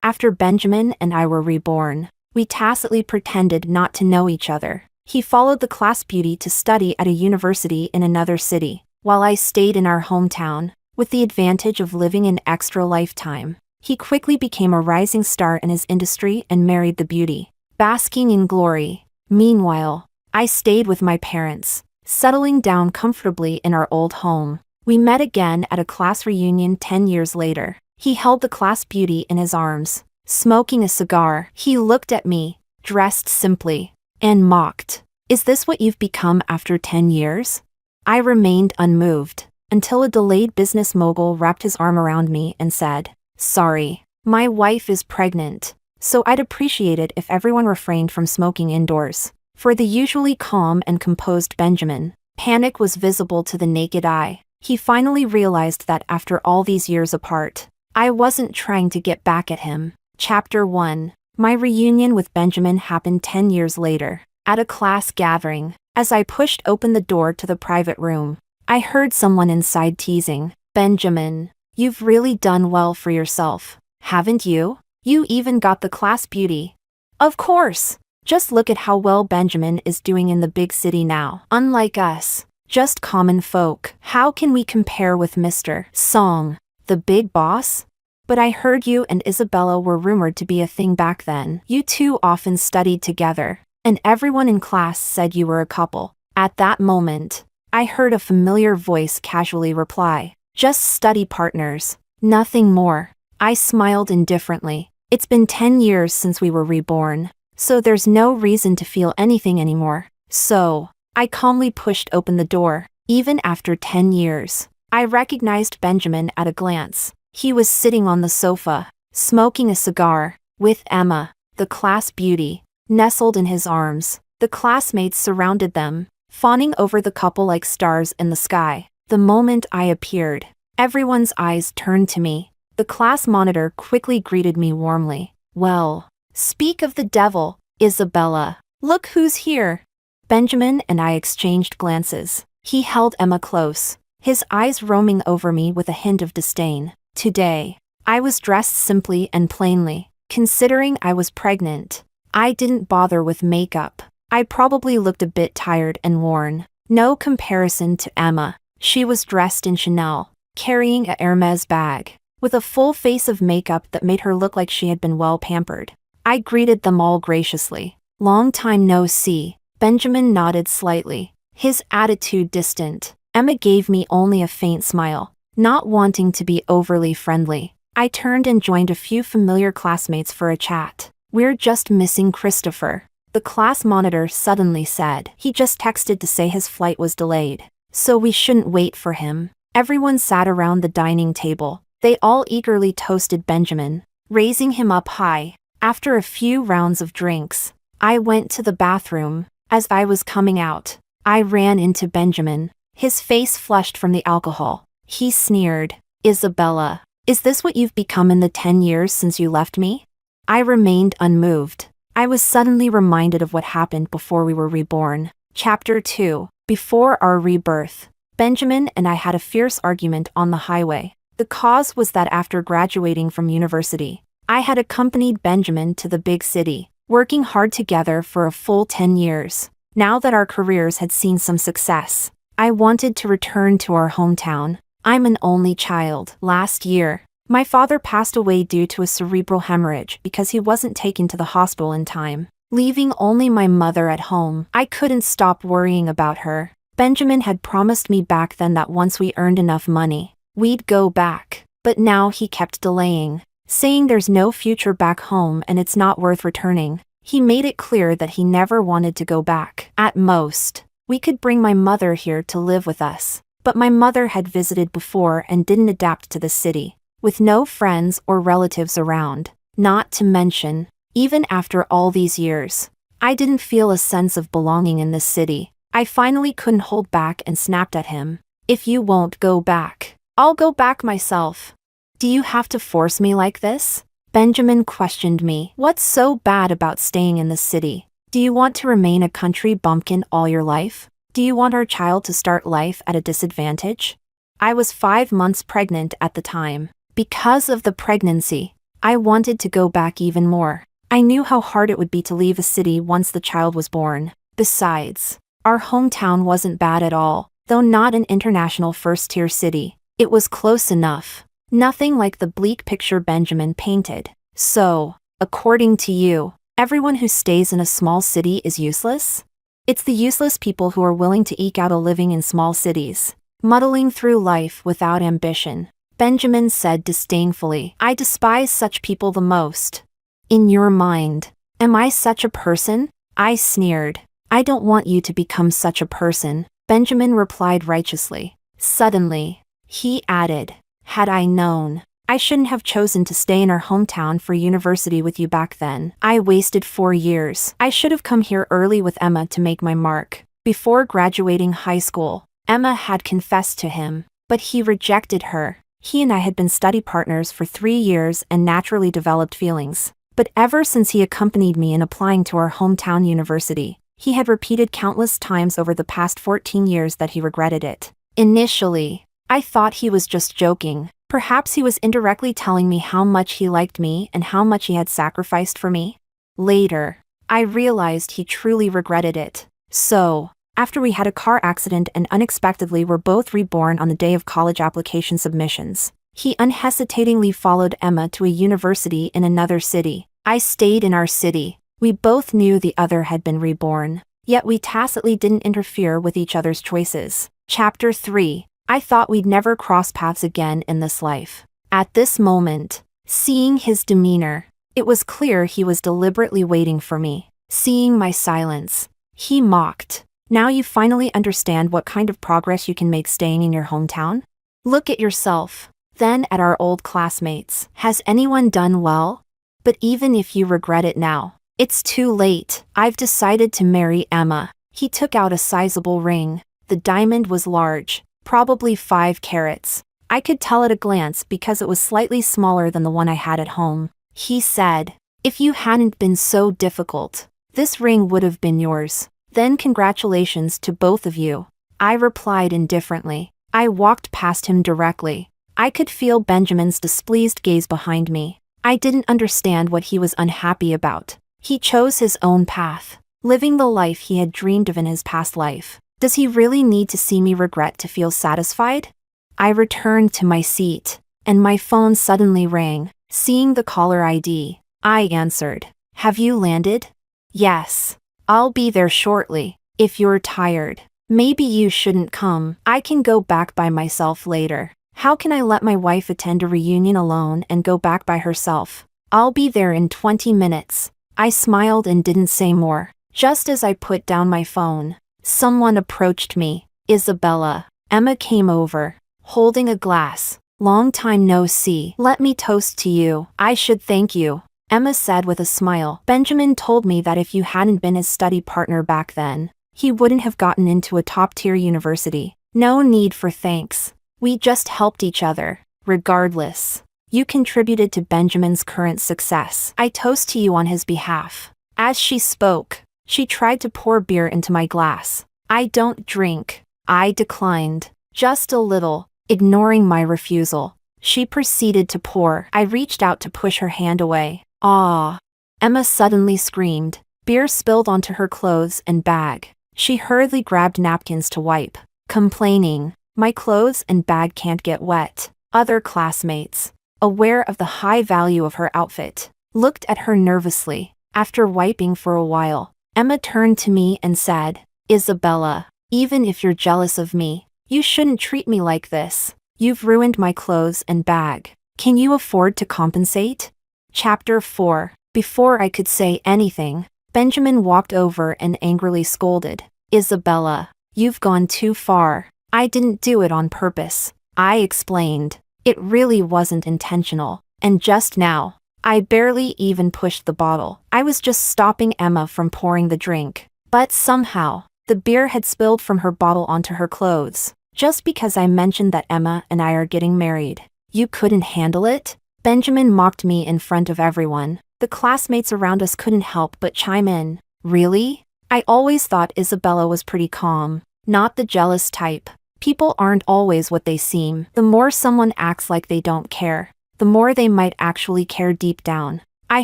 After Benjamin and I were reborn, we tacitly pretended not to know each other. He followed the class beauty to study at a university in another city, while I stayed in our hometown, with the advantage of living an extra lifetime. He quickly became a rising star in his industry and married the beauty, basking in glory. Meanwhile, I stayed with my parents, settling down comfortably in our old home. We met again at a class reunion 10 years later. He held the class beauty in his arms, smoking a cigar. He looked at me, dressed simply, and mocked. "Is this what you've become after 10 years? I remained unmoved, until a delayed business mogul wrapped his arm around me and said, "Sorry, my wife is pregnant, so I'd appreciate it if everyone refrained from smoking indoors." For the usually calm and composed Benjamin, panic was visible to the naked eye. He finally realized that after all these years apart, I wasn't trying to get back at him. Chapter 1. My reunion with Benjamin happened 10 years later, at a class gathering. As I pushed open the door to the private room, I heard someone inside teasing, "Benjamin, you've really done well for yourself, haven't you? You even got the class beauty." Of course! Just look at how well Benjamin is doing in the big city now. Unlike us, just common folk. How can we compare with Mr. Song, the big boss? But I heard you and Isabella were rumored to be a thing back then. You two often studied together, and everyone in class said you were a couple. At that moment, I heard a familiar voice casually reply, "Just study partners, nothing more." I smiled indifferently. It's been 10 years since we were reborn, so there's no reason to feel anything anymore. So, I calmly pushed open the door. Even after 10 years, I recognized Benjamin at a glance. He was sitting on the sofa, smoking a cigar, with Emma, the class beauty, nestled in his arms. The classmates surrounded them, fawning over the couple like stars in the sky. The moment I appeared, everyone's eyes turned to me. The class monitor quickly greeted me warmly. "Well, speak of the devil, Isabella. Look who's here." Benjamin and I exchanged glances. He held Emma close, his eyes roaming over me with a hint of disdain. Today, I was dressed simply and plainly. Considering I was pregnant, I didn't bother with makeup. I probably looked a bit tired and worn. No comparison to Emma. She was dressed in Chanel, carrying a Hermes bag, with a full face of makeup that made her look like she had been well pampered. I greeted them all graciously. "Long time no see." Benjamin nodded slightly, his attitude distant. Emma gave me only a faint smile, not wanting to be overly friendly. I turned and joined a few familiar classmates for a chat. "We're just missing Christopher," the class monitor suddenly said. "He just texted to say his flight was delayed, so we shouldn't wait for him." Everyone sat around the dining table. They all eagerly toasted Benjamin, raising him up high. After a few rounds of drinks, I went to the bathroom. As I was coming out, I ran into Benjamin, his face flushed from the alcohol. He sneered, "Isabella, is this what you've become in the 10 years since you left me?" I remained unmoved. I was suddenly reminded of what happened before we were reborn. Chapter 2. Before our rebirth, Benjamin and I had a fierce argument on the highway. The cause was that after graduating from university, I had accompanied Benjamin to the big city, working hard together for a full 10 years. Now that our careers had seen some success, I wanted to return to our hometown. I'm an only child. Last year, my father passed away due to a cerebral hemorrhage because he wasn't taken to the hospital in time, leaving only my mother at home. I couldn't stop worrying about her. Benjamin had promised me back then that once we earned enough money, we'd go back. But now he kept delaying, saying there's no future back home and it's not worth returning. He made it clear that he never wanted to go back. At most, we could bring my mother here to live with us. But my mother had visited before and didn't adapt to the city, with no friends or relatives around. Not to mention, even after all these years, I didn't feel a sense of belonging in this city. I finally couldn't hold back and snapped at him. "If you won't go back, I'll go back myself." "Do you have to force me like this?" Benjamin questioned me. "What's so bad about staying in the city? Do you want to remain a country bumpkin all your life? Do you want our child to start life at a disadvantage?" I was 5 months pregnant at the time. Because of the pregnancy, I wanted to go back even more. I knew how hard it would be to leave a city once the child was born. Besides, our hometown wasn't bad at all, though not an international first-tier city. It was close enough. Nothing like the bleak picture Benjamin painted. So, according to you, everyone who stays in a small city is useless? It's the useless people who are willing to eke out a living in small cities, muddling through life without ambition. Benjamin said disdainfully. I despise such people the most. In your mind, am I such a person? I sneered. I don't want you to become such a person, Benjamin replied righteously. Suddenly, he added, had I known, I shouldn't have chosen to stay in our hometown for university with you back then. I wasted 4 years. I should have come here early with Emma to make my mark. Before graduating high school, Emma had confessed to him, but he rejected her. He and I had been study partners for 3 years and naturally developed feelings. But ever since he accompanied me in applying to our hometown university, he had repeated countless times over the past 14 years that he regretted it. Initially, I thought he was just joking. Perhaps he was indirectly telling me how much he liked me and how much he had sacrificed for me. Later, I realized he truly regretted it. So, after we had a car accident and unexpectedly were both reborn on the day of college application submissions, he unhesitatingly followed Emma to a university in another city. I stayed in our city. We both knew the other had been reborn, yet we tacitly didn't interfere with each other's choices. Chapter 3. I thought we'd never cross paths again in this life. At this moment, seeing his demeanor, it was clear he was deliberately waiting for me. Seeing my silence, he mocked. Now you finally understand what kind of progress you can make staying in your hometown? Look at yourself, then at our old classmates. Has anyone done well? But even if you regret it now, it's too late. I've decided to marry Emma. He took out a sizable ring. The diamond was large, probably 5 carats. I could tell at a glance because it was slightly smaller than the one I had at home. He said, if you hadn't been so difficult, this ring would have been yours. Then congratulations to both of you. I replied indifferently. I walked past him directly. I could feel Benjamin's displeased gaze behind me. I didn't understand what he was unhappy about. He chose his own path, living the life he had dreamed of in his past life. Does he really need to see me regret to feel satisfied? I returned to my seat, and my phone suddenly rang. Seeing the caller ID, I answered. Have you landed? Yes. I'll be there shortly. If you're tired, maybe you shouldn't come. I can go back by myself later. How can I let my wife attend a reunion alone and go back by herself? I'll be there in 20 minutes. I smiled and didn't say more. Just as I put down my phone, someone approached me. Isabella. Emma came over, holding a glass. Long time no see. Let me toast to you. I should thank you, Emma said with a smile. Benjamin told me that if you hadn't been his study partner back then, he wouldn't have gotten into a top-tier university. No need for thanks. We just helped each other. Regardless, you contributed to Benjamin's current success. I toast to you on his behalf. As she spoke, she tried to pour beer into my glass. I don't drink. I declined. Just a little, ignoring my refusal. She proceeded to pour. I reached out to push her hand away. Ah! Emma suddenly screamed. Beer spilled onto her clothes and bag. She hurriedly grabbed napkins to wipe, complaining, my clothes and bag can't get wet. Other classmates, aware of the high value of her outfit, looked at her nervously. After wiping for a while, Emma turned to me and said, Isabella, even if you're jealous of me, you shouldn't treat me like this. You've ruined my clothes and bag. Can you afford to compensate? Chapter 4. Before I could say anything, Benjamin walked over and angrily scolded. Isabella, you've gone too far. I didn't do it on purpose. I explained. It really wasn't intentional. And just now, I barely even pushed the bottle. I was just stopping Emma from pouring the drink. But somehow, the beer had spilled from her bottle onto her clothes. Just because I mentioned that Emma and I are getting married. You couldn't handle it? Benjamin mocked me in front of everyone. The classmates around us couldn't help but chime in. Really? I always thought Isabella was pretty calm. Not the jealous type. People aren't always what they seem. The more someone acts like they don't care, the more they might actually care deep down. I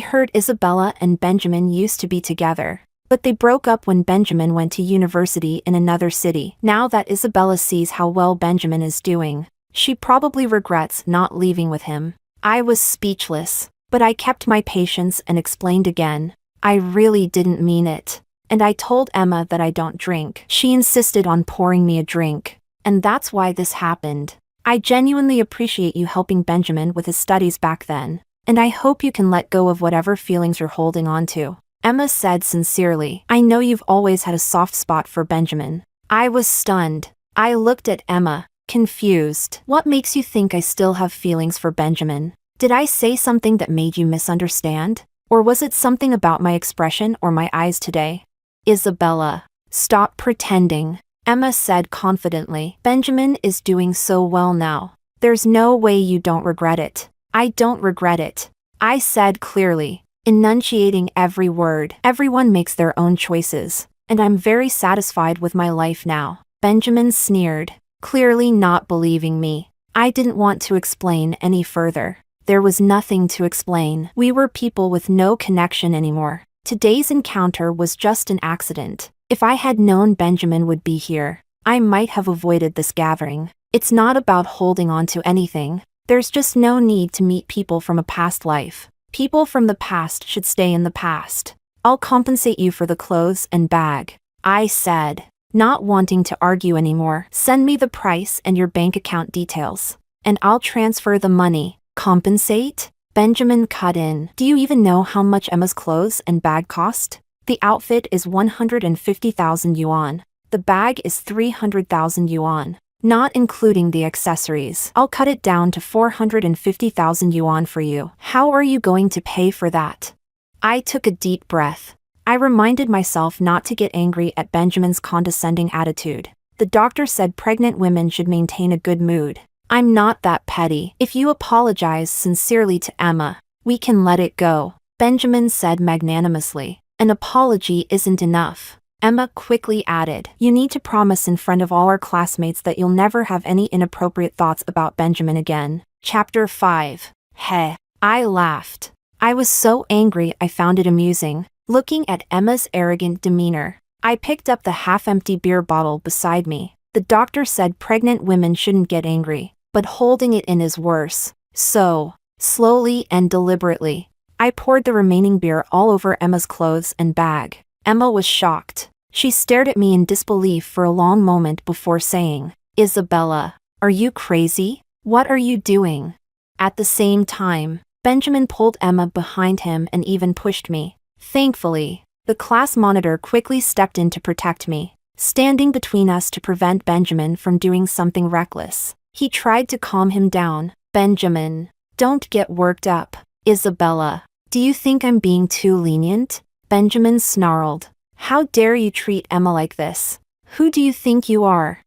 heard Isabella and Benjamin used to be together, but they broke up when Benjamin went to university in another city. Now that Isabella sees how well Benjamin is doing, she probably regrets not leaving with him. I was speechless, but I kept my patience and explained again. I really didn't mean it. And I told Emma that I don't drink. She insisted on pouring me a drink, and that's why this happened. I genuinely appreciate you helping Benjamin with his studies back then, and I hope you can let go of whatever feelings you're holding on to. Emma said sincerely. I know you've always had a soft spot for Benjamin. I was stunned. I looked at Emma, confused. What makes you think I still have feelings for Benjamin? Did I say something that made you misunderstand? Or was it something about my expression or my eyes today? Isabella, stop pretending, Emma said confidently. Benjamin is doing so well now. There's no way you don't regret it. I don't regret it, I said clearly, enunciating every word. Everyone makes their own choices, and I'm very satisfied with my life now. Benjamin sneered, clearly not believing me. I didn't want to explain any further. There was nothing to explain. We were people with no connection anymore. Today's encounter was just an accident. If I had known Benjamin would be here, I might have avoided this gathering. It's not about holding on to anything. There's just no need to meet people from a past life. People from the past should stay in the past. I'll compensate you for the clothes and bag, I said, not wanting to argue anymore. Send me the price and your bank account details, and I'll transfer the money. Compensate? Benjamin cut in. Do you even know how much Emma's clothes and bag cost? The outfit is 150,000 yuan. The bag is 300,000 yuan, not including the accessories. I'll cut it down to 450,000 yuan for you. How are you going to pay for that? I took a deep breath. I reminded myself not to get angry at Benjamin's condescending attitude. The doctor said pregnant women should maintain a good mood. I'm not that petty. If you apologize sincerely to Emma, we can let it go, Benjamin said magnanimously. An apology isn't enough, Emma quickly added. You need to promise in front of all our classmates that you'll never have any inappropriate thoughts about Benjamin again. Chapter 5. Heh. I laughed. I was so angry I found it amusing, looking at Emma's arrogant demeanor. I picked up the half-empty beer bottle beside me. The doctor said pregnant women shouldn't get angry, but holding it in is worse. So, slowly and deliberately, I poured the remaining beer all over Emma's clothes and bag. Emma was shocked. She stared at me in disbelief for a long moment before saying, Isabella, are you crazy? What are you doing? At the same time, Benjamin pulled Emma behind him and even pushed me. Thankfully, the class monitor quickly stepped in to protect me, standing between us to prevent Benjamin from doing something reckless. He tried to calm him down. Benjamin, don't get worked up. Isabella, do you think I'm being too lenient? Benjamin snarled. How dare you treat Emma like this? Who do you think you are?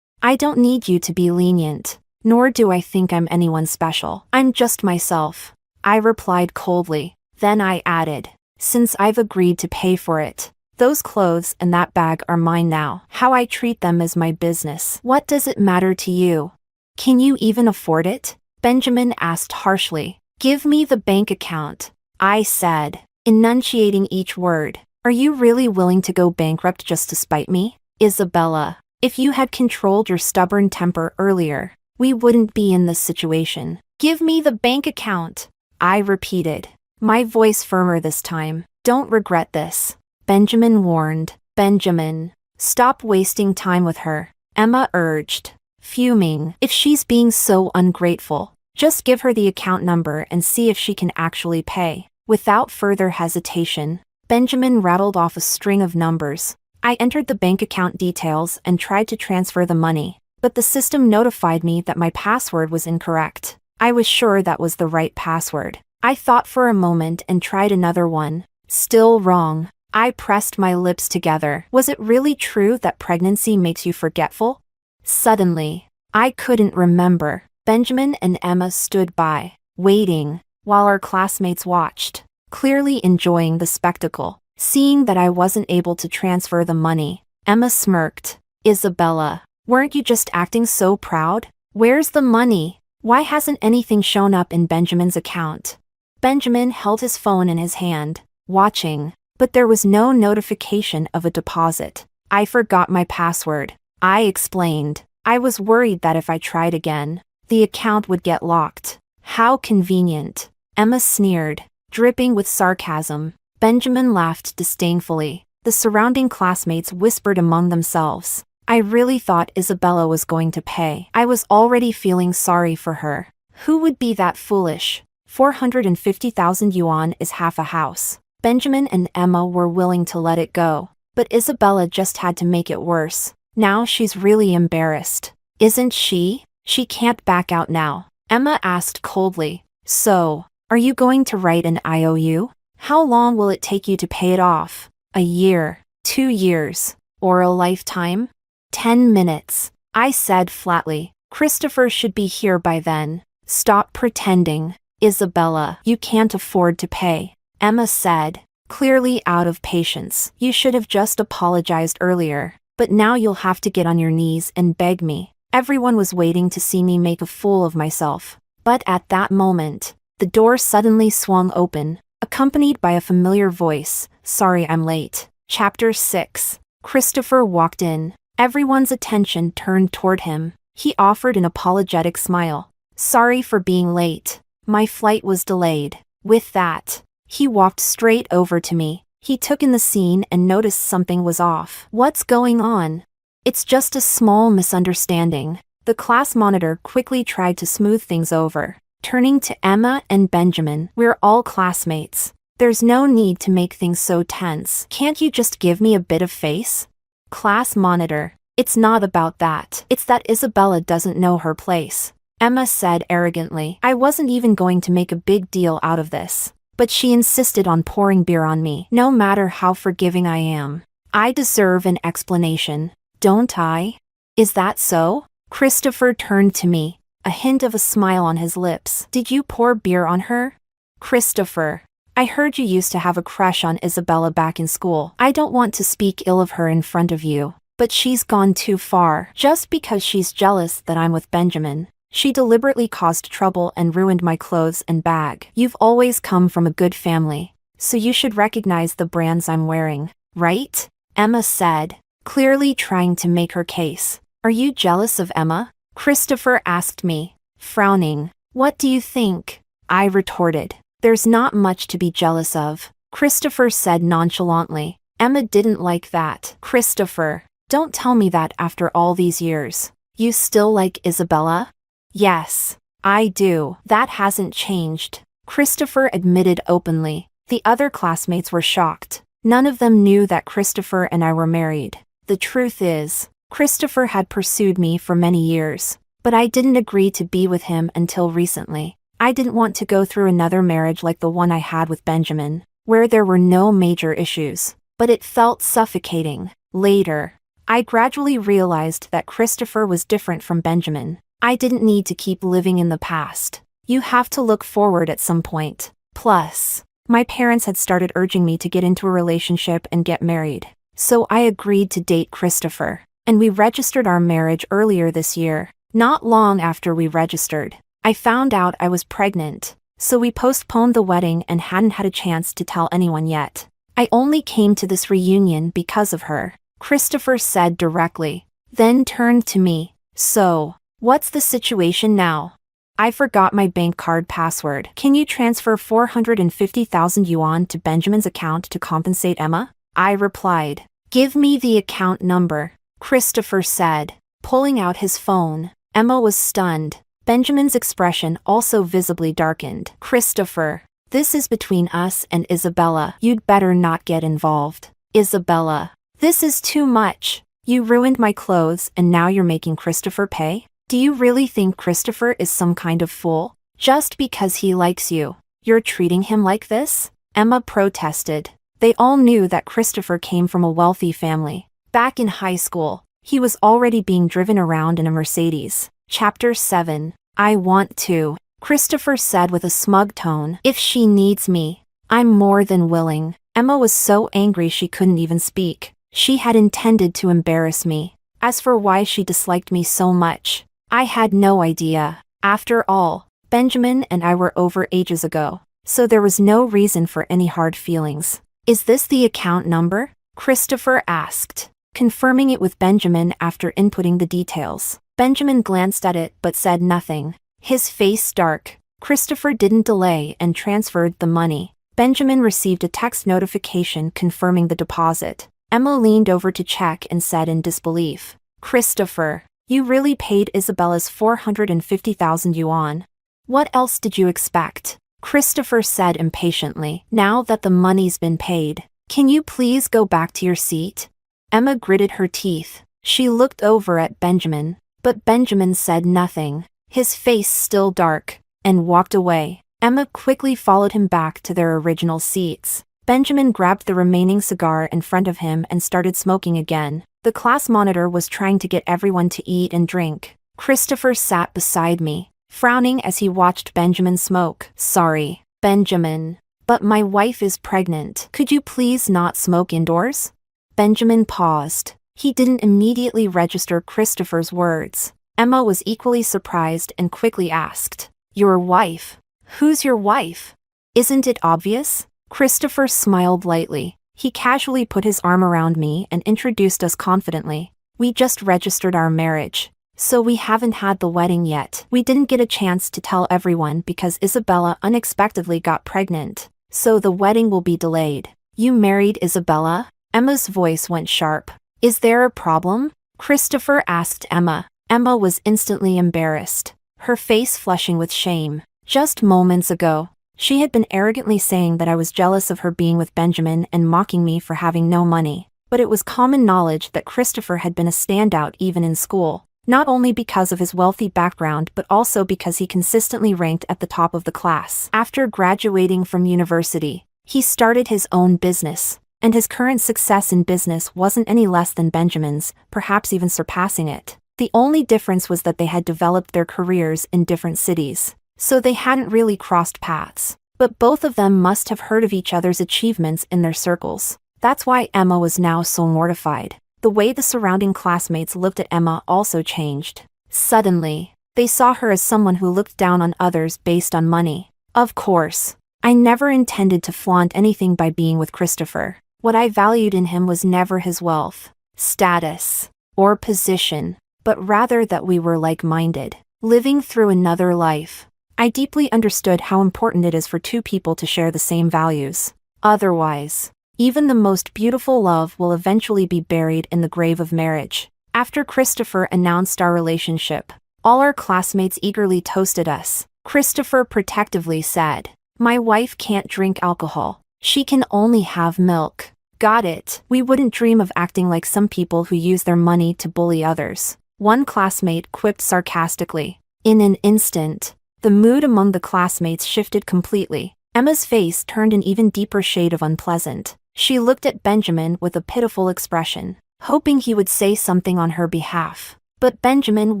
I don't need you to be lenient, nor do I think I'm anyone special. I'm just myself, I replied coldly. Then I added, since I've agreed to pay for it, those clothes and that bag are mine now. How I treat them is my business. What does it matter to you? Can you even afford it? Benjamin asked harshly. Give me the bank account, I said, enunciating each word. Are you really willing to go bankrupt just to spite me? Isabella, if you had controlled your stubborn temper earlier, we wouldn't be in this situation. Give me the bank account, I repeated, my voice firmer this time. Don't regret this, Benjamin warned. Benjamin, stop wasting time with her, Emma urged, fuming. If she's being so ungrateful, just give her the account number and see if she can actually pay. Without further hesitation, Benjamin rattled off a string of numbers. I entered the bank account details and tried to transfer the money, but the system notified me that my password was incorrect. I was sure that was the right password. I thought for a moment and tried another one. Still wrong. I pressed my lips together. Was it really true that pregnancy makes you forgetful? Suddenly, I couldn't remember. Benjamin and Emma stood by, waiting, while our classmates watched, clearly enjoying the spectacle. Seeing that I wasn't able to transfer the money, Emma smirked. Isabella, weren't you just acting so proud? Where's the money? Why hasn't anything shown up in Benjamin's account? Benjamin held his phone in his hand, watching, but there was no notification of a deposit. I forgot my password, I explained. I was worried that if I tried again, the account would get locked. How convenient, Emma sneered, dripping with sarcasm. Benjamin laughed disdainfully. The surrounding classmates whispered among themselves. I really thought Isabella was going to pay. I was already feeling sorry for her. Who would be that foolish? 450,000 yuan is half a house. Benjamin and Emma were willing to let it go, but Isabella just had to make it worse. Now she's really embarrassed. Isn't she? She can't back out now. Emma asked coldly. So, are you going to write an IOU? How long will it take you to pay it off? A year, 2 years, or a lifetime? 10 minutes, I said flatly. Christopher should be here by then. Stop pretending. Isabella, you can't afford to pay, Emma said, clearly out of patience. You should have just apologized earlier, but now you'll have to get on your knees and beg me. Everyone was waiting to see me make a fool of myself. But at that moment, the door suddenly swung open, accompanied by a familiar voice. Sorry I'm late. Chapter 6. Christopher walked in. Everyone's attention turned toward him. He offered an apologetic smile. Sorry for being late. My flight was delayed. With that, he walked straight over to me. He took in the scene and noticed something was off. What's going on? It's just a small misunderstanding. The class monitor quickly tried to smooth things over. Turning to Emma and Benjamin, we're all classmates. There's no need to make things so tense. Can't you just give me a bit of face? Class monitor, it's not about that. It's that Isabella doesn't know her place, Emma said arrogantly. I wasn't even going to make a big deal out of this, but she insisted on pouring beer on me. No matter how forgiving I am, I deserve an explanation, don't I? Is that so? Christopher turned to me, a hint of a smile on his lips. Did you pour beer on her? Christopher, I heard you used to have a crush on Isabella back in school. I don't want to speak ill of her in front of you, but she's gone too far. Just because she's jealous that I'm with Benjamin, she deliberately caused trouble and ruined my clothes and bag. You've always come from a good family, so you should recognize the brands I'm wearing, right? Emma said, clearly trying to make her case. Are you jealous of Emma? Christopher asked me, frowning. What do you think? I retorted. There's not much to be jealous of, Christopher said nonchalantly. Emma didn't like that. Christopher, don't tell me that after all these years. You still like Isabella? Yes, I do. That hasn't changed, Christopher admitted openly. The other classmates were shocked. None of them knew that Christopher and I were married. The truth is, Christopher had pursued me for many years, but I didn't agree to be with him until recently. I didn't want to go through another marriage like the one I had with Benjamin, where there were no major issues, but it felt suffocating. Later, I gradually realized that Christopher was different from Benjamin. I didn't need to keep living in the past. You have to look forward at some point. Plus, my parents had started urging me to get into a relationship and get married, so I agreed to date Christopher, and we registered our marriage earlier this year. Not long after we registered, I found out I was pregnant, so we postponed the wedding and hadn't had a chance to tell anyone yet. I only came to this reunion because of her, Christopher said directly, then turned to me. So, what's the situation now? I forgot my bank card password. Can you transfer 450,000 yuan to Benjamin's account to compensate Emma? I replied. Give me the account number, Christopher said, pulling out his phone. Emma was stunned. Benjamin's expression also visibly darkened. Christopher, this is between us and Isabella. You'd better not get involved. Isabella, this is too much. You ruined my clothes and now you're making Christopher pay? Do you really think Christopher is some kind of fool? Just because he likes you, you're treating him like this? Emma protested. They all knew that Christopher came from a wealthy family. Back in high school, he was already being driven around in a Mercedes. Chapter 7. I want to, Christopher said with a smug tone. If she needs me, I'm more than willing. Emma was so angry she couldn't even speak. She had intended to embarrass me. As for why she disliked me so much, I had no idea. After all, Benjamin and I were over ages ago, so there was no reason for any hard feelings. Is this the account number? Christopher asked, confirming it with Benjamin after inputting the details. Benjamin glanced at it but said nothing. His face dark. Christopher didn't delay and transferred the money. Benjamin received a text notification confirming the deposit. Emma leaned over to check and said in disbelief, "Christopher, you really paid Isabella's 450,000 yuan. What else did you expect?" Christopher said impatiently. "Now that the money's been paid, can you please go back to your seat?" Emma gritted her teeth. She looked over at Benjamin, but Benjamin said nothing, his face still dark, and walked away. Emma quickly followed him back to their original seats. Benjamin grabbed the remaining cigar in front of him and started smoking again. The class monitor was trying to get everyone to eat and drink. Christopher sat beside me, frowning as he watched Benjamin smoke. "Sorry, Benjamin, but my wife is pregnant. Could you please not smoke indoors?" Benjamin paused. He didn't immediately register Christopher's words. Emma was equally surprised and quickly asked, "Your wife? Who's your wife? Isn't it obvious?" Christopher smiled lightly. He casually put his arm around me and introduced us confidently. "We just registered our marriage, so we haven't had the wedding yet. We didn't get a chance to tell everyone because Isabella unexpectedly got pregnant, so the wedding will be delayed." "You married Isabella?" Emma's voice went sharp. "Is there a problem?" Christopher asked Emma. Emma was instantly embarrassed, her face flushing with shame. Just moments ago, she had been arrogantly saying that I was jealous of her being with Benjamin and mocking me for having no money. But it was common knowledge that Christopher had been a standout even in school, not only because of his wealthy background but also because he consistently ranked at the top of the class. After graduating from university, he started his own business, and his current success in business wasn't any less than Benjamin's, perhaps even surpassing it. The only difference was that they had developed their careers in different cities, so they hadn't really crossed paths. But both of them must have heard of each other's achievements in their circles. That's why Emma was now so mortified. The way the surrounding classmates looked at Emma also changed. Suddenly, they saw her as someone who looked down on others based on money. Of course, I never intended to flaunt anything by being with Christopher. What I valued in him was never his wealth, status, or position, but rather that we were like-minded, living through another life. I deeply understood how important it is for two people to share the same values. Otherwise, even the most beautiful love will eventually be buried in the grave of marriage. After Christopher announced our relationship, all our classmates eagerly toasted us. Christopher protectively said, "My wife can't drink alcohol. She can only have milk." Got it. We wouldn't dream of acting like some people who use their money to bully others, one classmate quipped sarcastically. In an instant, the mood among the classmates shifted completely. Emma's face turned an even deeper shade of unpleasant. She looked at Benjamin with a pitiful expression, hoping he would say something on her behalf. But Benjamin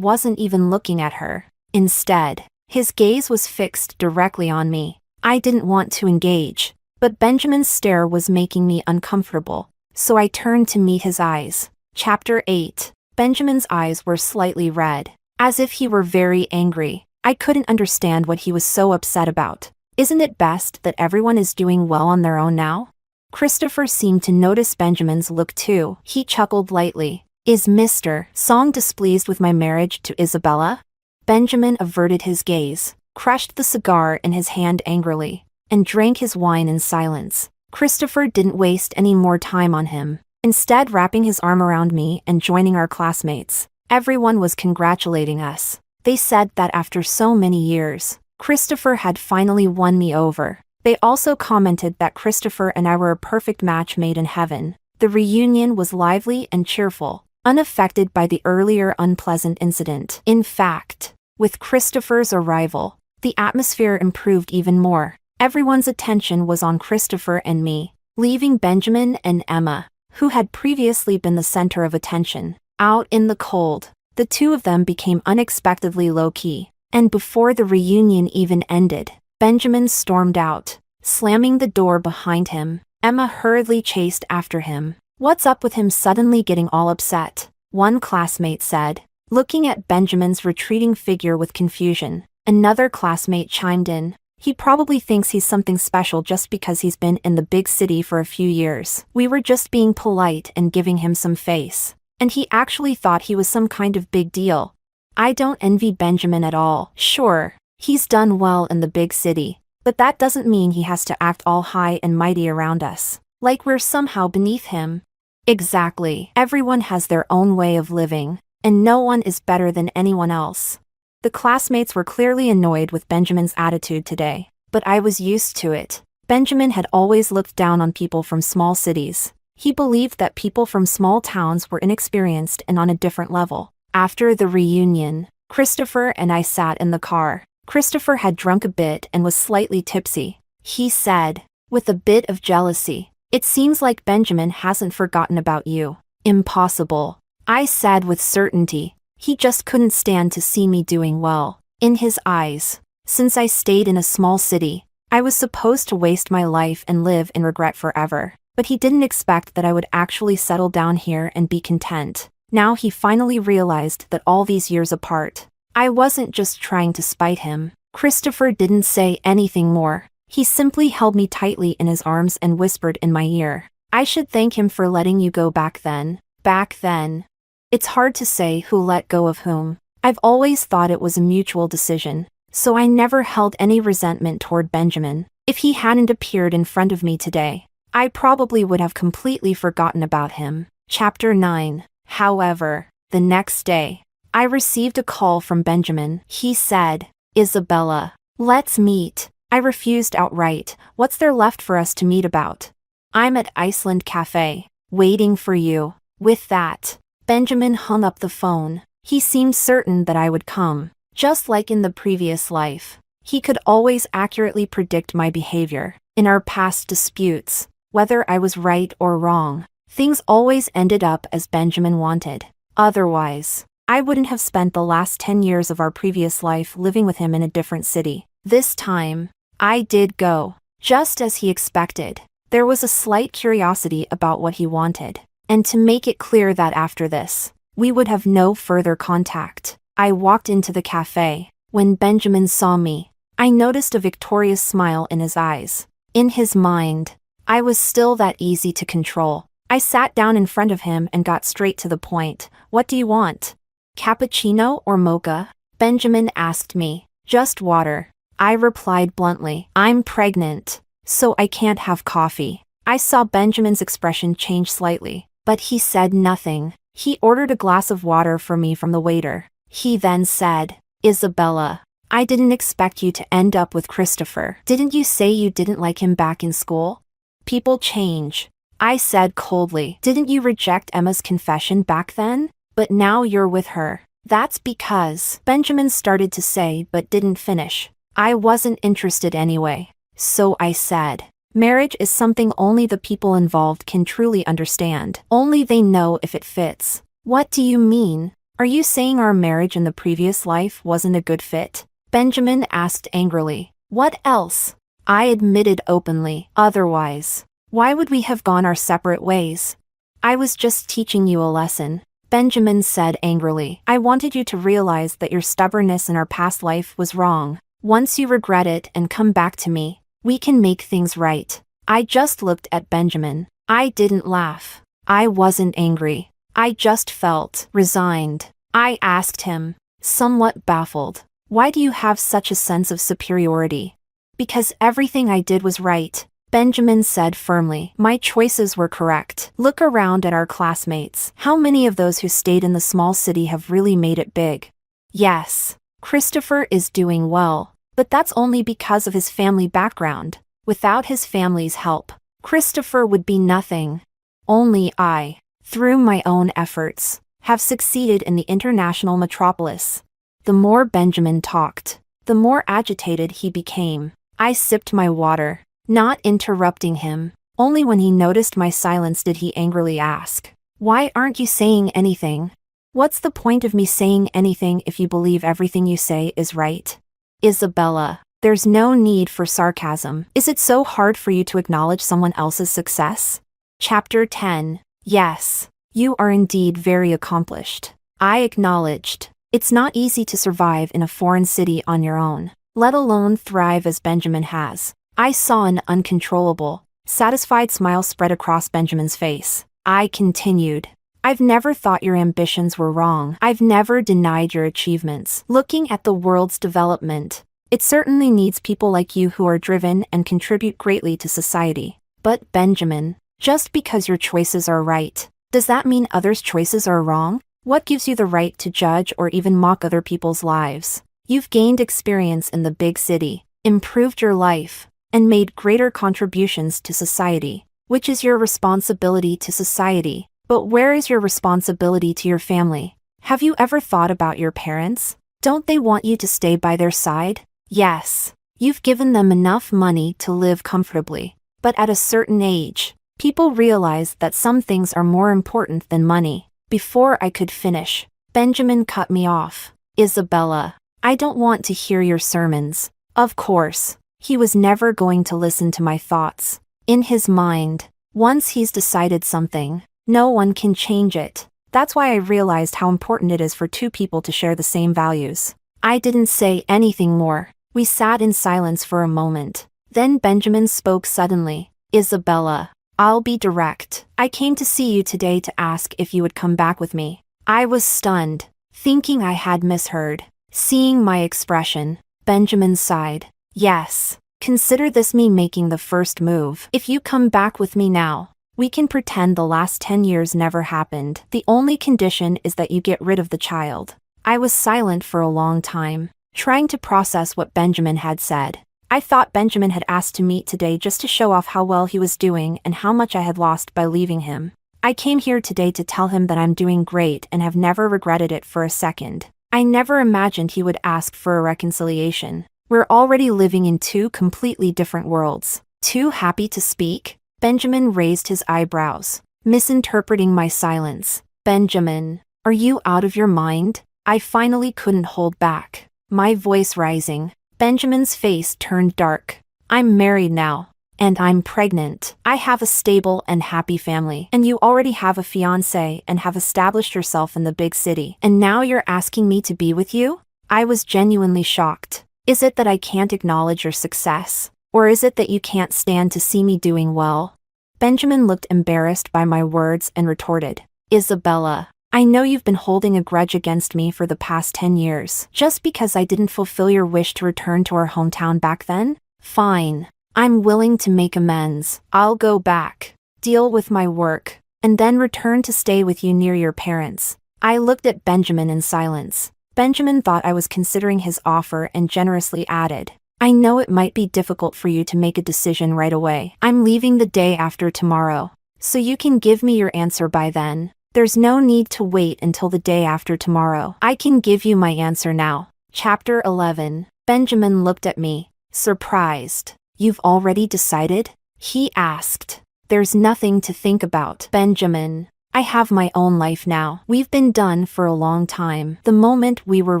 wasn't even looking at her. Instead, his gaze was fixed directly on me. I didn't want to engage, but Benjamin's stare was making me uncomfortable, so I turned to meet his eyes. Chapter 8. Benjamin's eyes were slightly red, as if he were very angry. I couldn't understand what he was so upset about. Isn't it best that everyone is doing well on their own now? Christopher seemed to notice Benjamin's look too. He chuckled lightly. "Is Mr. Song displeased with my marriage to Isabella?" Benjamin averted his gaze, crushed the cigar in his hand angrily, and drank his wine in silence. Christopher didn't waste any more time on him, instead wrapping his arm around me and joining our classmates. Everyone was congratulating us. They said that after so many years, Christopher had finally won me over. They also commented that Christopher and I were a perfect match made in heaven. The reunion was lively and cheerful, unaffected by the earlier unpleasant incident. In fact, with Christopher's arrival, the atmosphere improved even more. Everyone's attention was on Christopher and me, leaving Benjamin and Emma, who had previously been the center of attention, out in the cold. The two of them became unexpectedly low-key, and before the reunion even ended, Benjamin stormed out, slamming the door behind him. Emma hurriedly chased after him. "What's up with him suddenly getting all upset?" one classmate said, looking at Benjamin's retreating figure with confusion. Another classmate chimed in. He probably thinks he's something special just because he's been in the big city for a few years. We were just being polite and giving him some face. And he actually thought he was some kind of big deal. I don't envy Benjamin at all. Sure, he's done well in the big city, but that doesn't mean he has to act all high and mighty around us, like we're somehow beneath him. Exactly. Everyone has their own way of living, and no one is better than anyone else. The classmates were clearly annoyed with Benjamin's attitude today, but I was used to it. Benjamin had always looked down on people from small cities. He believed that people from small towns were inexperienced and on a different level. After the reunion, Christopher and I sat in the car. Christopher had drunk a bit and was slightly tipsy. He said, with a bit of jealousy, "It seems like Benjamin hasn't forgotten about you." Impossible. I said with certainty. He just couldn't stand to see me doing well. In his eyes, since I stayed in a small city, I was supposed to waste my life and live in regret forever. But he didn't expect that I would actually settle down here and be content. Now he finally realized that all these years apart, I wasn't just trying to spite him. Christopher didn't say anything more. He simply held me tightly in his arms and whispered in my ear, "I should thank him for letting you go back then." Back then. It's hard to say who let go of whom. I've always thought it was a mutual decision, so I never held any resentment toward Benjamin. If he hadn't appeared in front of me today, I probably would have completely forgotten about him. Chapter 9. However, the next day, I received a call from Benjamin. He said, "Isabella, let's meet." I refused outright. What's there left for us to meet about? I'm at Iceland Cafe, waiting for you. With that, Benjamin hung up the phone. He seemed certain that I would come. Just like in the previous life, he could always accurately predict my behavior. In our past disputes, whether I was right or wrong, things always ended up as Benjamin wanted. Otherwise, I wouldn't have spent the last 10 years of our previous life living with him in a different city. This time, I did go, just as he expected. There was a slight curiosity about what he wanted, and to make it clear that after this, we would have no further contact. I walked into the cafe. When Benjamin saw me, I noticed a victorious smile in his eyes. In his mind, I was still that easy to control. I sat down in front of him and got straight to the point. "What do you want? Cappuccino or mocha?" Benjamin asked me. "Just water." I replied bluntly. "I'm pregnant, so I can't have coffee." I saw Benjamin's expression change slightly, but he said nothing. He ordered a glass of water for me from the waiter. He then said, "Isabella, I didn't expect you to end up with Christopher. Didn't you say you didn't like him back in school?" "People change," I said coldly. "Didn't you reject Emma's confession back then? But now you're with her." "That's because," Benjamin started to say but didn't finish. I wasn't interested anyway. So I said, "Marriage is something only the people involved can truly understand. Only they know if it fits." "What do you mean? Are you saying our marriage in the previous life wasn't a good fit?" Benjamin asked angrily. "What else?" I admitted openly. "Otherwise, why would we have gone our separate ways?" "I was just teaching you a lesson," Benjamin said angrily. "I wanted you to realize that your stubbornness in our past life was wrong. Once you regret it and come back to me, we can make things right." I just looked at Benjamin. I didn't laugh. I wasn't angry. I just felt resigned. I asked him, somewhat baffled, "Why do you have such a sense of superiority?" "Because everything I did was right," Benjamin said firmly. "My choices were correct. Look around at our classmates. How many of those who stayed in the small city have really made it big?" "Yes, Christopher is doing well, but that's only because of his family background. Without his family's help, Christopher would be nothing. Only I, through my own efforts, have succeeded in the international metropolis." The more Benjamin talked, the more agitated he became. I sipped my water, not interrupting him. Only when he noticed my silence did he angrily ask, "Why aren't you saying anything? What's the point of me saying anything if you believe everything you say is right?" "Isabella, there's no need for sarcasm. Is it so hard for you to acknowledge someone else's success?" Chapter 10. Yes, you are indeed very accomplished. I acknowledged. It's not easy to survive in a foreign city on your own, let alone thrive as Benjamin has. I saw an uncontrollable, satisfied smile spread across Benjamin's face. I continued. I've never thought your ambitions were wrong. I've never denied your achievements. Looking at the world's development, it certainly needs people like you who are driven and contribute greatly to society. But Benjamin, just because your choices are right, does that mean others' choices are wrong? What gives you the right to judge or even mock other people's lives? You've gained experience in the big city, improved your life, and made greater contributions to society, which is your responsibility to society. But where is your responsibility to your family? Have you ever thought about your parents? Don't they want you to stay by their side? Yes. You've given them enough money to live comfortably. But at a certain age, people realize that some things are more important than money. Before I could finish, Benjamin cut me off. Isabella, I don't want to hear your sermons. Of course, he was never going to listen to my thoughts. In his mind, once he's decided something, no one can change it. That's why I realized how important it is for two people to share the same values. I didn't say anything more. We sat in silence for a moment. Then Benjamin spoke suddenly. Isabella, I'll be direct. I came to see you today to ask if you would come back with me. I was stunned, thinking I had misheard. Seeing my expression, Benjamin sighed. Yes. Consider this me making the first move. If you come back with me now, we can pretend the last 10 years never happened. The only condition is that you get rid of the child. I was silent for a long time, trying to process what Benjamin had said. I thought Benjamin had asked to meet today just to show off how well he was doing and how much I had lost by leaving him. I came here today to tell him that I'm doing great and have never regretted it for a second. I never imagined he would ask for a reconciliation. We're already living in two completely different worlds. Too happy to speak? Benjamin raised his eyebrows, misinterpreting my silence. Benjamin, are you out of your mind? I finally couldn't hold back, my voice rising. Benjamin's face turned dark. I'm married now, and I'm pregnant. I have a stable and happy family, and you already have a fiancé and have established yourself in the big city. And now you're asking me to be with you? I was genuinely shocked. Is it that I can't acknowledge your success? Or is it that you can't stand to see me doing well? Benjamin looked embarrassed by my words and retorted. Isabella, I know you've been holding a grudge against me for the past 10 years, just because I didn't fulfill your wish to return to our hometown back then? Fine. I'm willing to make amends. I'll go back, deal with my work, and then return to stay with you near your parents. I looked at Benjamin in silence. Benjamin thought I was considering his offer and generously added, I know it might be difficult for you to make a decision right away. I'm leaving the day after tomorrow, so you can give me your answer by then. There's no need to wait until the day after tomorrow. I can give you my answer now. Chapter 11. Benjamin looked at me, surprised. You've already decided? He asked. There's nothing to think about, Benjamin. I have my own life now. We've been done for a long time. The moment we were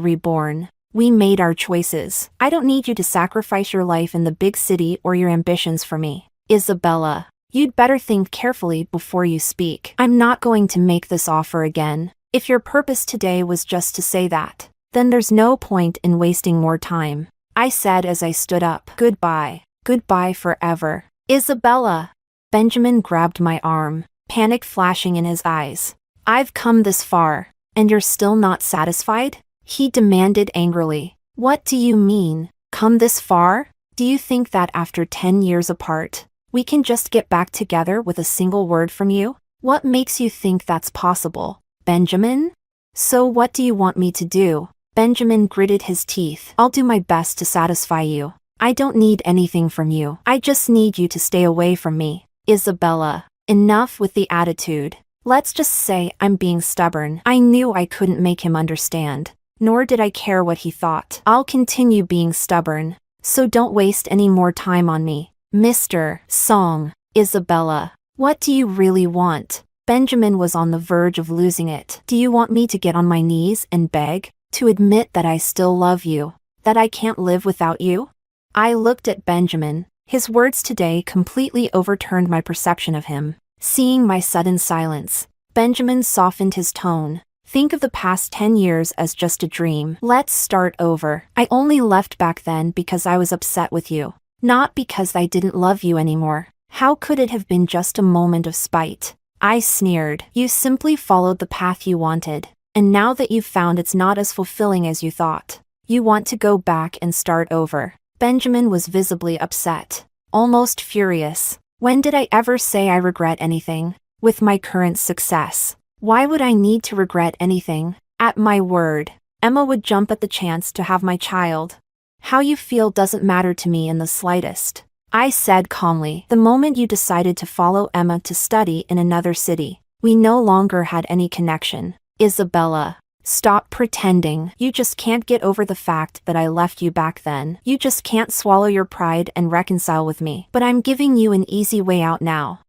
reborn, we made our choices. I don't need you to sacrifice your life in the big city or your ambitions for me. Isabella, you'd better think carefully before you speak. I'm not going to make this offer again. If your purpose today was just to say that, then there's no point in wasting more time. I said as I stood up. Goodbye. Goodbye forever. Isabella. Benjamin grabbed my arm, panic flashing in his eyes. I've come this far, and you're still not satisfied? He demanded angrily. What do you mean, come this far? Do you think that after 10 years apart, we can just get back together with a single word from you? What makes you think that's possible, Benjamin? So what do you want me to do? Benjamin gritted his teeth. I'll do my best to satisfy you. I don't need anything from you. I just need you to stay away from me. Isabella, enough with the attitude. Let's just say I'm being stubborn. I knew I couldn't make him understand, nor did I care what he thought. I'll continue being stubborn, so don't waste any more time on me. Mr. Song. Isabella, what do you really want? Benjamin was on the verge of losing it. Do you want me to get on my knees and beg? To admit that I still love you? That I can't live without you? I looked at Benjamin. His words today completely overturned my perception of him. Seeing my sudden silence, Benjamin softened his tone. Think of the past 10 years as just a dream. Let's start over. I only left back then because I was upset with you. Not because I didn't love you anymore. How could it have been just a moment of spite? I sneered. You simply followed the path you wanted. And now that you've found it's not as fulfilling as you thought, you want to go back and start over. Benjamin was visibly upset. Almost furious. When did I ever say I regret anything? With my current success, why would I need to regret anything? At my word, Emma would jump at the chance to have my child. How you feel doesn't matter to me in the slightest. I said calmly. The moment you decided to follow Emma to study in another city, we no longer had any connection. Isabella, stop pretending. You just can't get over the fact that I left you back then. You just can't swallow your pride and reconcile with me. But I'm giving you an easy way out now.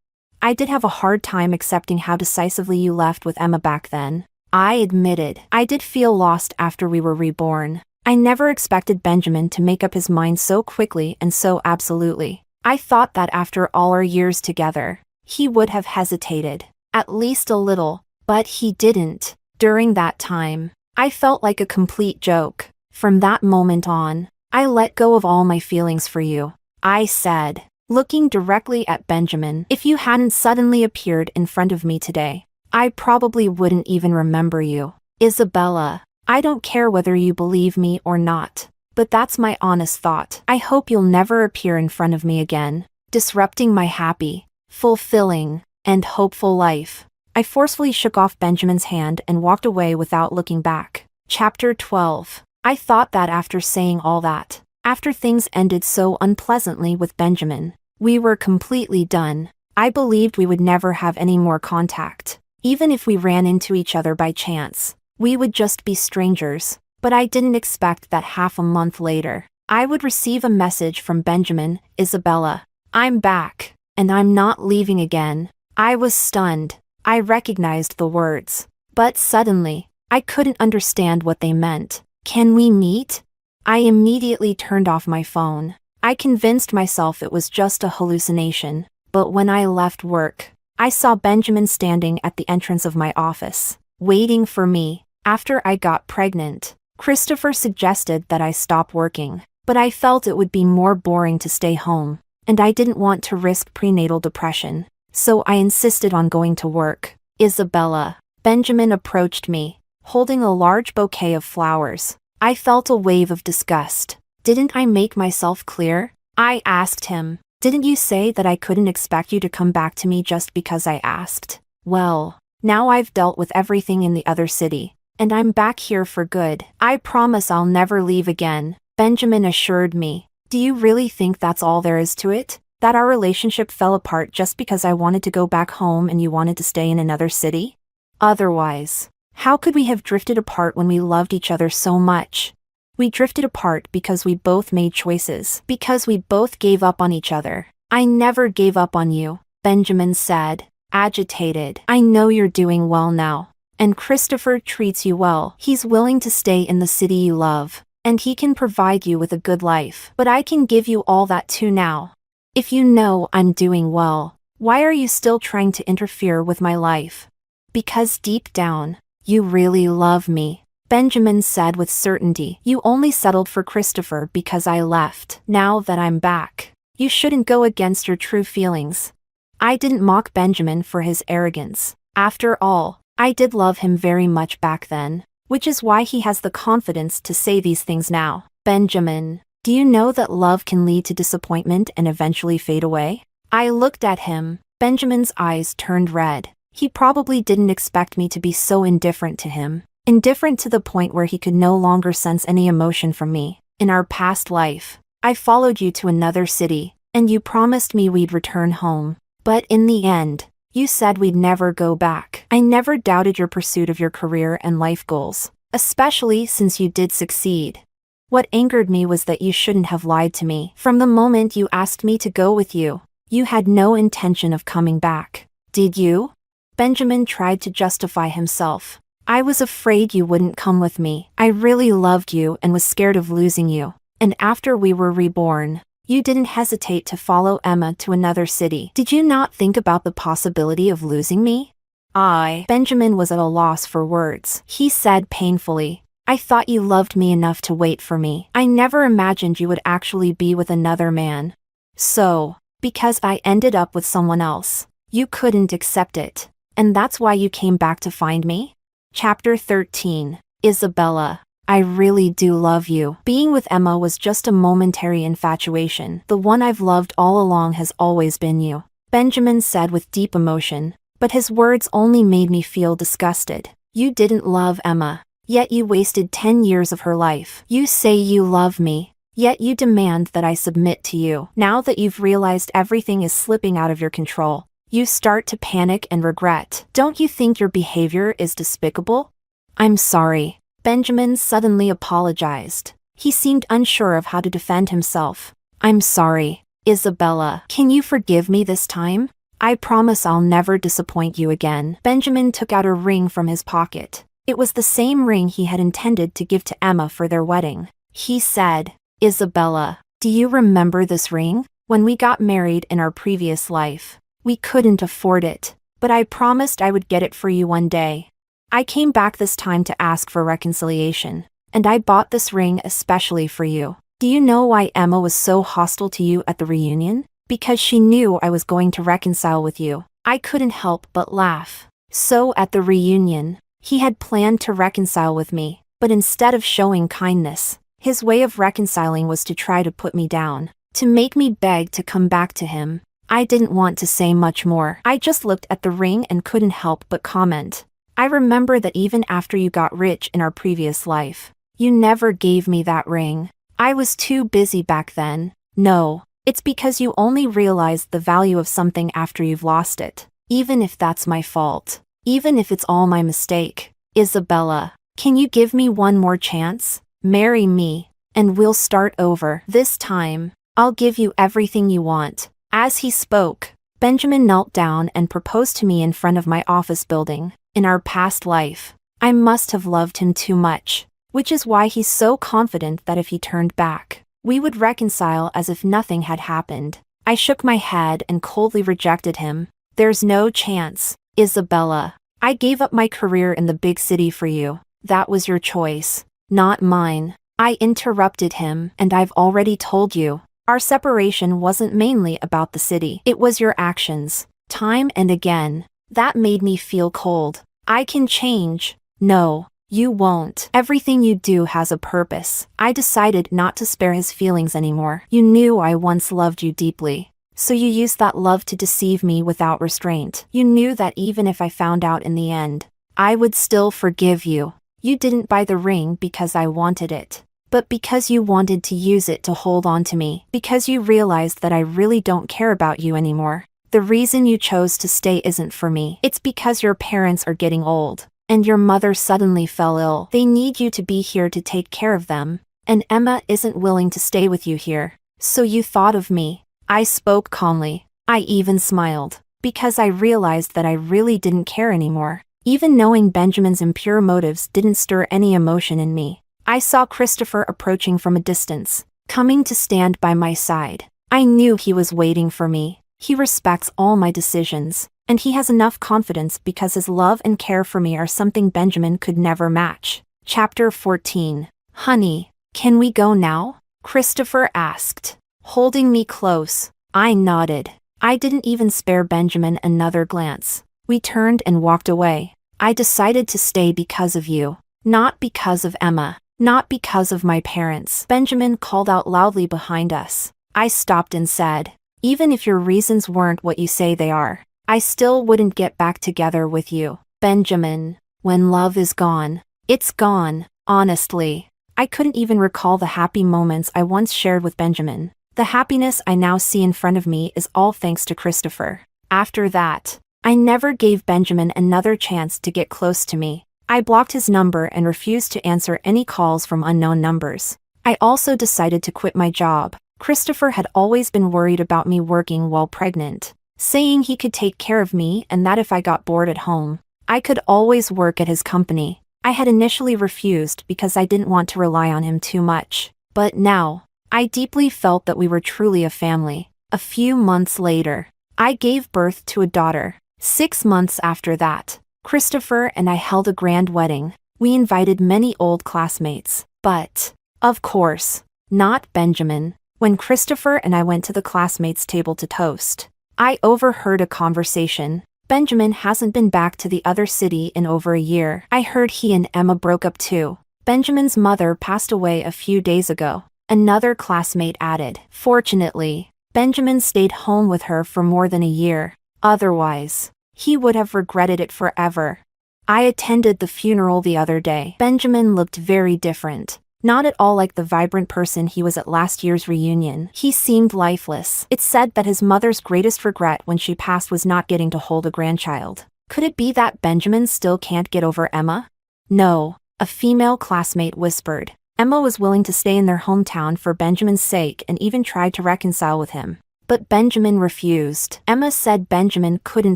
I did have a hard time accepting how decisively you left with Emma back then. I admitted. I did feel lost after we were reborn. I never expected Benjamin to make up his mind so quickly and so absolutely. I thought that after all our years together, he would have hesitated. At least a little, but he didn't. During that time, I felt like a complete joke. From that moment on, I let go of all my feelings for you. I said, looking directly at Benjamin, if you hadn't suddenly appeared in front of me today, I probably wouldn't even remember you. Isabella, I don't care whether you believe me or not, but that's my honest thought. I hope you'll never appear in front of me again, disrupting my happy, fulfilling, and hopeful life. I forcefully shook off Benjamin's hand and walked away without looking back. Chapter 12. I thought that after saying all that, after things ended so unpleasantly with Benjamin, we were completely done. I believed we would never have any more contact. Even if we ran into each other by chance, we would just be strangers. But I didn't expect that half a month later, I would receive a message from Benjamin. Isabella, I'm back, and I'm not leaving again. I was stunned. I recognized the words, but suddenly, I couldn't understand what they meant. Can we meet? I immediately turned off my phone. I convinced myself it was just a hallucination, but when I left work, I saw Benjamin standing at the entrance of my office, waiting for me. After I got pregnant, Christopher suggested that I stop working, but I felt it would be more boring to stay home, and I didn't want to risk prenatal depression, so I insisted on going to work. Isabella, Benjamin approached me, holding a large bouquet of flowers. I felt a wave of disgust. Didn't I make myself clear? I asked him. Didn't you say that I couldn't expect you to come back to me just because I asked? Well, now I've dealt with everything in the other city, and I'm back here for good. I promise I'll never leave again, Benjamin assured me. Do you really think that's all there is to it? That our relationship fell apart just because I wanted to go back home and you wanted to stay in another city? Otherwise, how could we have drifted apart when we loved each other so much? We drifted apart because we both made choices, because we both gave up on each other. I never gave up on you, Benjamin said, agitated. I know you're doing well now. And Christopher treats you well. He's willing to stay in the city you love, and he can provide you with a good life. But I can give you all that too now. If you know I'm doing well, why are you still trying to interfere with my life? Because deep down, you really love me, Benjamin said with certainty. You only settled for Christopher because I left. Now that I'm back, you shouldn't go against your true feelings. I didn't mock Benjamin for his arrogance. After all, I did love him very much back then, which is why he has the confidence to say these things now. Benjamin, do you know that love can lead to disappointment and eventually fade away? I looked at him. Benjamin's eyes turned red. He probably didn't expect me to be so indifferent to him. Indifferent to the point where he could no longer sense any emotion from me. In our past life, I followed you to another city, and you promised me we'd return home. But in the end, you said we'd never go back. I never doubted your pursuit of your career and life goals, especially since you did succeed. What angered me was that you shouldn't have lied to me. From the moment you asked me to go with you, you had no intention of coming back. Did you? Benjamin tried to justify himself. I was afraid you wouldn't come with me. I really loved you and was scared of losing you. And after we were reborn, you didn't hesitate to follow Emma to another city. Did you not think about the possibility of losing me? Benjamin was at a loss for words. He said painfully, I thought you loved me enough to wait for me. I never imagined you would actually be with another man. So, because I ended up with someone else, you couldn't accept it. And that's why you came back to find me? Chapter 13. Isabella. I really do love you. Being with Emma was just a momentary infatuation. The one I've loved all along has always been you, Benjamin said with deep emotion, but his words only made me feel disgusted. You didn't love Emma, yet you wasted 10 years of her life. You say you love me, yet you demand that I submit to you. Now that you've realized everything is slipping out of your control, you start to panic and regret. Don't you think your behavior is despicable? I'm sorry. Benjamin suddenly apologized. He seemed unsure of how to defend himself. I'm sorry, Isabella. Can you forgive me this time? I promise I'll never disappoint you again. Benjamin took out a ring from his pocket. It was the same ring he had intended to give to Emma for their wedding. He said, Isabella, do you remember this ring? When we got married in our previous life, we couldn't afford it, but I promised I would get it for you one day. I came back this time to ask for reconciliation, and I bought this ring especially for you. Do you know why Emma was so hostile to you at the reunion? Because she knew I was going to reconcile with you. I couldn't help but laugh. So at the reunion, he had planned to reconcile with me, but instead of showing kindness, his way of reconciling was to try to put me down, to make me beg to come back to him. I didn't want to say much more. I just looked at the ring and couldn't help but comment. I remember that even after you got rich in our previous life, you never gave me that ring. I was too busy back then. No, it's because you only realized the value of something after you've lost it. Even if that's my fault. Even if it's all my mistake. Isabella, can you give me one more chance? Marry me, and we'll start over. This time, I'll give you everything you want. As he spoke, Benjamin knelt down and proposed to me in front of my office building. In our past life, I must have loved him too much, which is why he's so confident that if he turned back, we would reconcile as if nothing had happened. I shook my head and coldly rejected him. There's no chance, Isabella. I gave up my career in the big city for you. That was your choice, not mine. I interrupted him, and I've already told you, our separation wasn't mainly about the city. It was your actions, time and again. That made me feel cold. I can change. No, you won't. Everything you do has a purpose. I decided not to spare his feelings anymore. You knew I once loved you deeply, so you used that love to deceive me without restraint. You knew that even if I found out in the end, I would still forgive you. You didn't buy the ring because I wanted it, but because you wanted to use it to hold on to me, because you realized that I really don't care about you anymore. The reason you chose to stay isn't for me. It's because your parents are getting old, and your mother suddenly fell ill. They need you to be here to take care of them, and Emma isn't willing to stay with you here. So you thought of me. I spoke calmly. I even smiled, because I realized that I really didn't care anymore. Even knowing Benjamin's impure motives didn't stir any emotion in me. I saw Christopher approaching from a distance, coming to stand by my side. I knew he was waiting for me. He respects all my decisions, and he has enough confidence because his love and care for me are something Benjamin could never match. Chapter 14. Honey, can we go now? Christopher asked, holding me close. I nodded. I didn't even spare Benjamin another glance. We turned and walked away. I decided to stay because of you, not because of Emma, not because of my parents. Benjamin called out loudly behind us. I stopped and said, even if your reasons weren't what you say they are, I still wouldn't get back together with you. Benjamin, when love is gone, it's gone. Honestly, I couldn't even recall the happy moments I once shared with Benjamin. The happiness I now see in front of me is all thanks to Christopher. After that, I never gave Benjamin another chance to get close to me. I blocked his number and refused to answer any calls from unknown numbers. I also decided to quit my job. Christopher had always been worried about me working while pregnant, saying he could take care of me and that if I got bored at home, I could always work at his company. I had initially refused because I didn't want to rely on him too much. But now, I deeply felt that we were truly a family. A few months later, I gave birth to a daughter. 6 months after that, Christopher and I held a grand wedding. We invited many old classmates, but, of course, not Benjamin. When Christopher and I went to the classmates' table to toast, I overheard a conversation. Benjamin hasn't been back to the other city in over a year. I heard he and Emma broke up too. Benjamin's mother passed away a few days ago. Another classmate added. Fortunately, Benjamin stayed home with her for more than a year. Otherwise, he would have regretted it forever. I attended the funeral the other day. Benjamin looked very different. Not at all like the vibrant person he was at last year's reunion. He seemed lifeless. It's said that his mother's greatest regret when she passed was not getting to hold a grandchild. Could it be that Benjamin still can't get over Emma? No, a female classmate whispered. Emma was willing to stay in their hometown for Benjamin's sake and even tried to reconcile with him. But Benjamin refused. Emma said Benjamin couldn't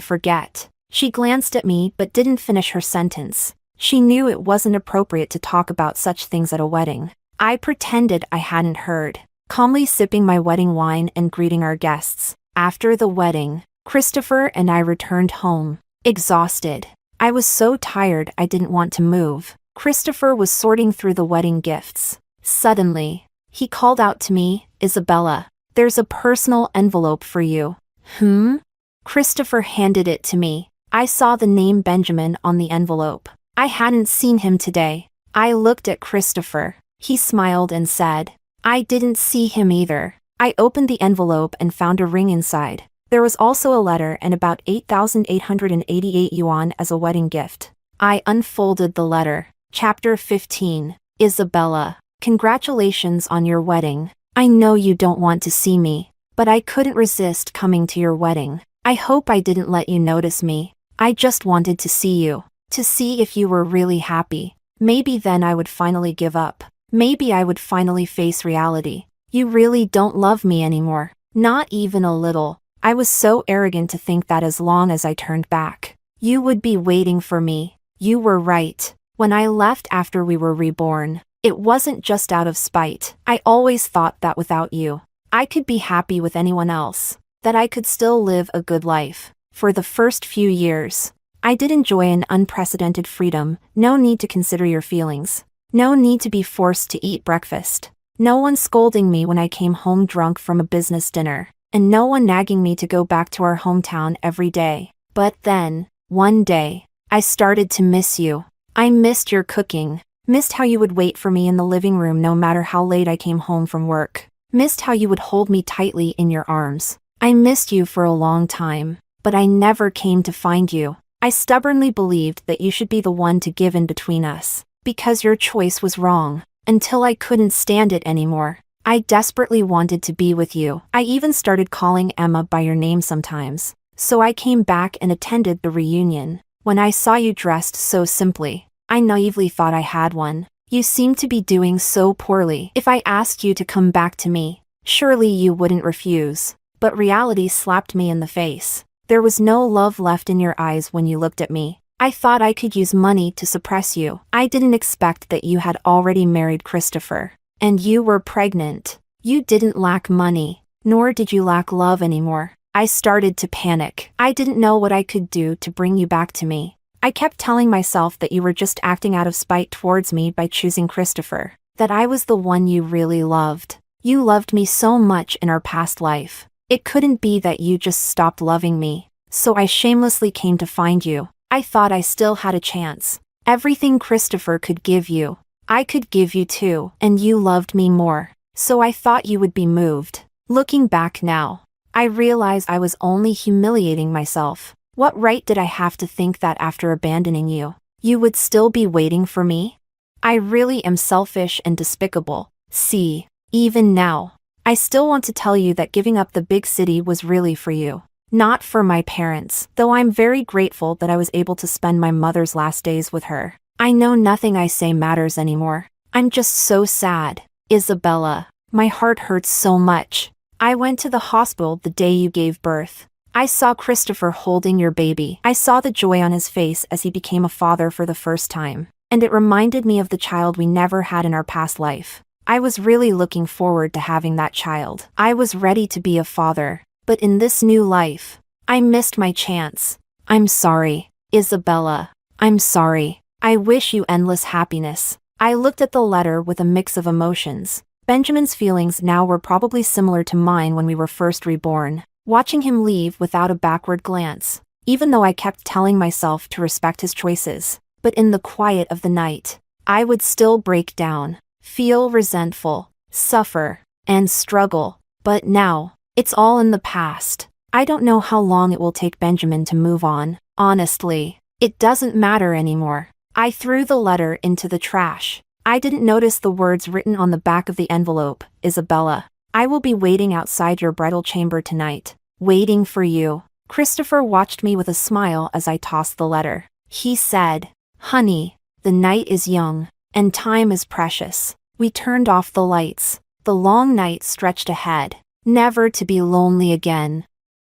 forget. She glanced at me but didn't finish her sentence. She knew it wasn't appropriate to talk about such things at a wedding. I pretended I hadn't heard, calmly sipping my wedding wine and greeting our guests. After the wedding, Christopher and I returned home, exhausted. I was so tired I didn't want to move. Christopher was sorting through the wedding gifts. Suddenly, he called out to me, "Isabella, there's a personal envelope for you." Christopher handed it to me. I saw the name Benjamin on the envelope. I hadn't seen him today. I looked at Christopher. He smiled and said, "I didn't see him either." I opened the envelope and found a ring inside. There was also a letter and about 8,888 yuan as a wedding gift. I unfolded the letter. Chapter 15. Isabella, congratulations on your wedding. I know you don't want to see me, but I couldn't resist coming to your wedding. I hope I didn't let you notice me. I just wanted to see you. To see if you were really happy. Maybe then I would finally give up. Maybe I would finally face reality. You really don't love me anymore. Not even a little. I was so arrogant to think that as long as I turned back, you would be waiting for me. You were right. When I left after we were reborn, it wasn't just out of spite. I always thought that without you, I could be happy with anyone else. That I could still live a good life. For the first few years, I did enjoy an unprecedented freedom. No need to consider your feelings. No need to be forced to eat breakfast. No one scolding me when I came home drunk from a business dinner. And no one nagging me to go back to our hometown every day. But then, one day, I started to miss you. I missed your cooking. Missed how you would wait for me in the living room no matter how late I came home from work. Missed how you would hold me tightly in your arms. I missed you for a long time. But I never came to find you. I stubbornly believed that you should be the one to give in between us, because your choice was wrong, until I couldn't stand it anymore. I desperately wanted to be with you. I even started calling Emma by your name sometimes. So I came back and attended the reunion. When I saw you dressed so simply, I naively thought I had one. You seemed to be doing so poorly. If I asked you to come back to me, surely you wouldn't refuse. But reality slapped me in the face. There was no love left in your eyes when you looked at me. I thought I could use money to suppress you. I didn't expect that you had already married Christopher. And you were pregnant. You didn't lack money, nor did you lack love anymore. I started to panic. I didn't know what I could do to bring you back to me. I kept telling myself that you were just acting out of spite towards me by choosing Christopher. That I was the one you really loved. You loved me so much in our past life. It couldn't be that you just stopped loving me. So I shamelessly came to find you. I thought I still had a chance. Everything Christopher could give you, I could give you too. And you loved me more. So I thought you would be moved. Looking back now, I realized I was only humiliating myself. What right did I have to think that after abandoning you, you would still be waiting for me? I really am selfish and despicable. See, even now, I still want to tell you that giving up the big city was really for you. Not for my parents, though I'm very grateful that I was able to spend my mother's last days with her. I know nothing I say matters anymore. I'm just so sad. Isabella, my heart hurts so much. I went to the hospital the day you gave birth. I saw Christopher holding your baby. I saw the joy on his face as he became a father for the first time. And it reminded me of the child we never had in our past life. I was really looking forward to having that child. I was ready to be a father. But in this new life, I missed my chance. I'm sorry, Isabella. I'm sorry. I wish you endless happiness. I looked at the letter with a mix of emotions. Benjamin's feelings now were probably similar to mine when we were first reborn, watching him leave without a backward glance, even though I kept telling myself to respect his choices. But in the quiet of the night, I would still break down, feel resentful, suffer, and struggle. But now, it's all in the past. I don't know how long it will take Benjamin to move on. Honestly, it doesn't matter anymore. I threw the letter into the trash. I didn't notice the words written on the back of the envelope. Isabella, I will be waiting outside your bridal chamber tonight. Waiting for you. Christopher watched me with a smile as I tossed the letter. He said, Honey, the night is young, and time is precious. We turned off the lights. The long night stretched ahead, never to be lonely again.